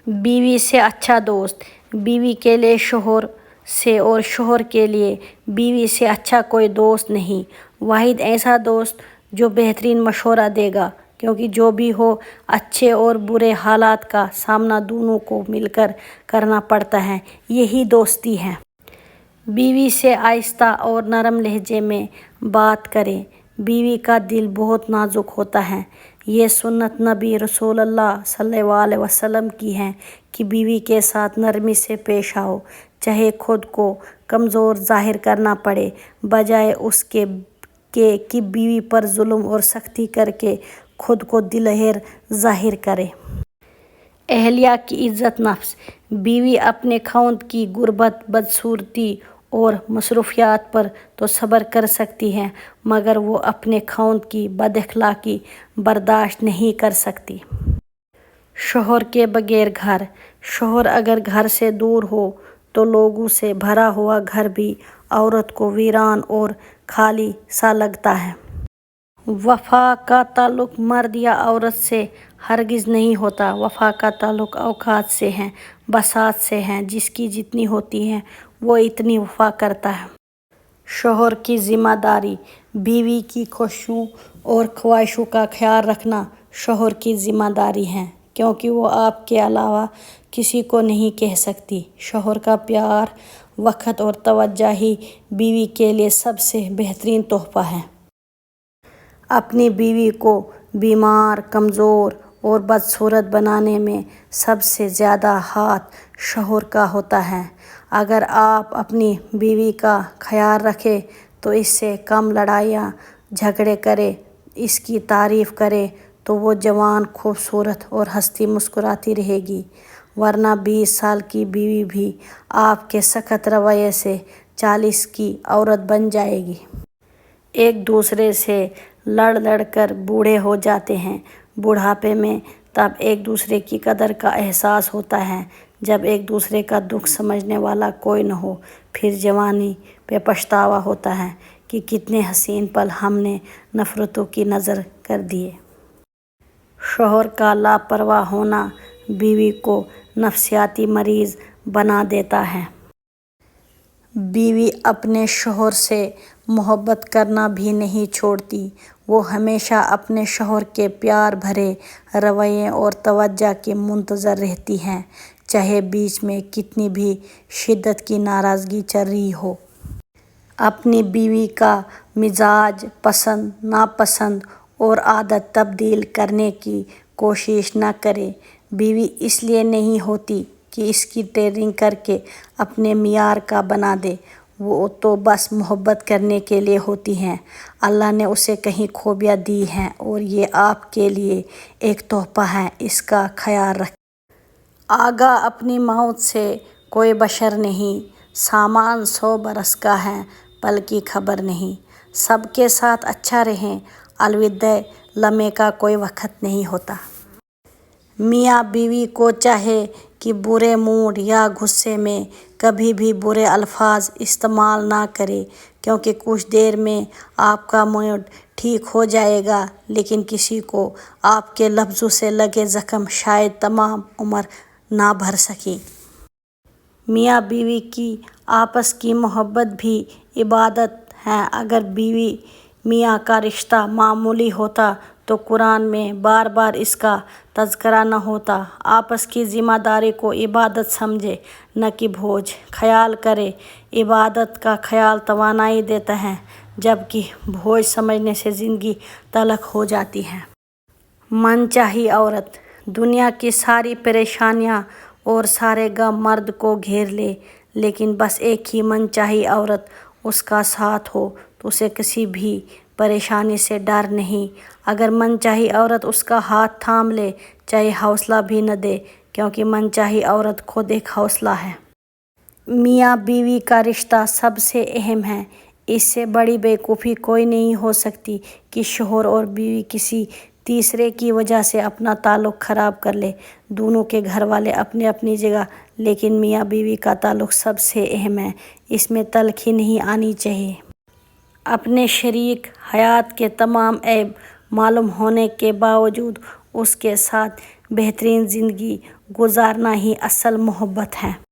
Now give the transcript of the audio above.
बीवी से अच्छा दोस्त बीवी के लिए शोहर से और शोहर के लिए बीवी से अच्छा कोई दोस्त नहीं। वाहिद ऐसा दोस्त जो बेहतरीन मशवरा देगा, क्योंकि जो भी हो अच्छे और बुरे हालात का सामना दोनों को मिलकर करना पड़ता है, यही दोस्ती है। बीवी से आहिस्ता और नरम लहजे में बात करें। बीवी का दिल बहुत नाजुक होता है। ये सुन्नत नबी रसूलुल्लाह सल्लल्लाहु अलैहि वसल्लम की है कि बीवी के साथ नरमी से पेश आओ, चाहे खुद को कमज़ोर जाहिर करना पड़े, बजाय उसके कि बीवी पर जुल्म और सख्ती करके खुद को दिलेर जाहिर करे। अहलिया की इज़्ज़त नफ्स बीवी अपने खौंद की गुर्बत, बदसूरती और मसरूफियात पर तो सब्र कर सकती है, मगर वो अपने खौंद की बदअखलाकी बर्दाश्त नहीं कर सकती। शोहर के बगैर घर शोहर अगर घर से दूर हो तो लोगों से भरा हुआ घर भी औरत को वीरान और खाली सा लगता है। वफ़ा का ताल्लुक़ मर्द या औरत से हरगिज़ नहीं होता। वफ़ा का ताल्लुक़ औकात से है, बसात से है। जिसकी जितनी होती है वो इतनी वफ़ा करता है। शोहर की ज़िम्मेदारी बीवी की ख्वाहिशों और ख्वाहिशों का ख्याल रखना शोहर की ज़िम्मेदारी है, क्योंकि वो आपके अलावा किसी को नहीं कह सकती। शोहर का प्यार, वक़्त और तवज्जो ही बीवी के लिए सबसे बेहतरीन तोहफ़ा है। अपनी बीवी को बीमार, कमज़ोर और बदसूरत बनाने में सबसे ज़्यादा हाथ शोहर का होता है। अगर आप अपनी बीवी का ख्याल रखें तो इससे कम लड़ाइयाँ झगड़े करें, इसकी तारीफ़ करें, तो वो जवान, खूबसूरत और हंसती मुस्कुराती रहेगी। वरना 20 साल की बीवी भी आपके सख्त रवैये से 40 की औरत बन जाएगी। एक दूसरे से लड़ कर बूढ़े हो जाते हैं। बुढ़ापे में तब एक दूसरे की कदर का एहसास होता है जब एक दूसरे का दुख समझने वाला कोई न हो। फिर जवानी पे पछतावा होता है कि कितने हसीन पल हमने नफ़रतों की नज़र कर दिए। शोहर का लापरवाह होना बीवी को नफसियाती मरीज़ बना देता है। बीवी अपने शोहर से मोहब्बत करना भी नहीं छोड़ती। वो हमेशा अपने शोहर के प्यार भरे रवैये और तवज्जो की मुंतज़र रहती हैं, चाहे बीच में कितनी भी शिद्दत की नाराज़गी चल रही हो। अपनी बीवी का मिजाज, पसंद नापसंद और आदत तब्दील करने की कोशिश न करे। बीवी इसलिए नहीं होती कि इसकी ट्रेनिंग करके अपने मियार का बना दे, वो तो बस मोहब्बत करने के लिए होती हैं। अल्लाह ने उसे कई खूबियाँ दी हैं और ये आपके लिए एक तोहफ़ा है, इसका ख्याल रखें। आगा अपनी मौत से कोई बशर नहीं, सामान 100 बरस का है, पल की खबर नहीं। सबके साथ अच्छा रहें, अलविदा लम्हे का कोई वक़्त नहीं होता। मियाँ बीवी को चाहे कि बुरे मूड या गुस्से में कभी भी बुरे अल्फाज इस्तेमाल ना करे, क्योंकि कुछ देर में आपका मूड ठीक हो जाएगा, लेकिन किसी को आपके लफ्ज़ों से लगे ज़ख्म शायद तमाम उम्र ना भर सके। मियाँ बीवी की आपस की मोहब्बत भी इबादत है। अगर बीवी मियाँ का रिश्ता मामूली होता तो कुरान में बार बार इसका तज़किरा न होता। आपस की ज़िम्मेदारी को इबादत समझे, न कि बोझ। ख्याल करे, इबादत का ख्याल तवानाई देता है, जबकि बोझ समझने से ज़िंदगी तलख हो जाती है। मनचाही औरत दुनिया की सारी परेशानियाँ और सारे गम मर्द को घेर ले, लेकिन बस एक ही मनचाही औरत उसका साथ हो तो उसे किसी भी परेशानी से डर नहीं। अगर मनचाही औरत उसका हाथ थाम ले, चाहे हौसला भी न दे, क्योंकि मनचाही औरत खुद एक हौसला है। मियाँ बीवी का रिश्ता सबसे अहम है। इससे बड़ी बेवकूफ़ी कोई नहीं हो सकती कि शोहर और बीवी किसी तीसरे की वजह से अपना ताल्लुक़ ख़राब कर ले। दोनों के घर वाले अपनी अपनी जगह, लेकिन मियाँ बीवी का ताल्लुक़ सबसे अहम है, इसमें तल्ख़ी नहीं आनी चाहिए। अपने शरीक हयात के तमाम ऐब मालूम होने के बावजूद उसके साथ بہترین زندگی گزارنا ہی اصل محبت ہے۔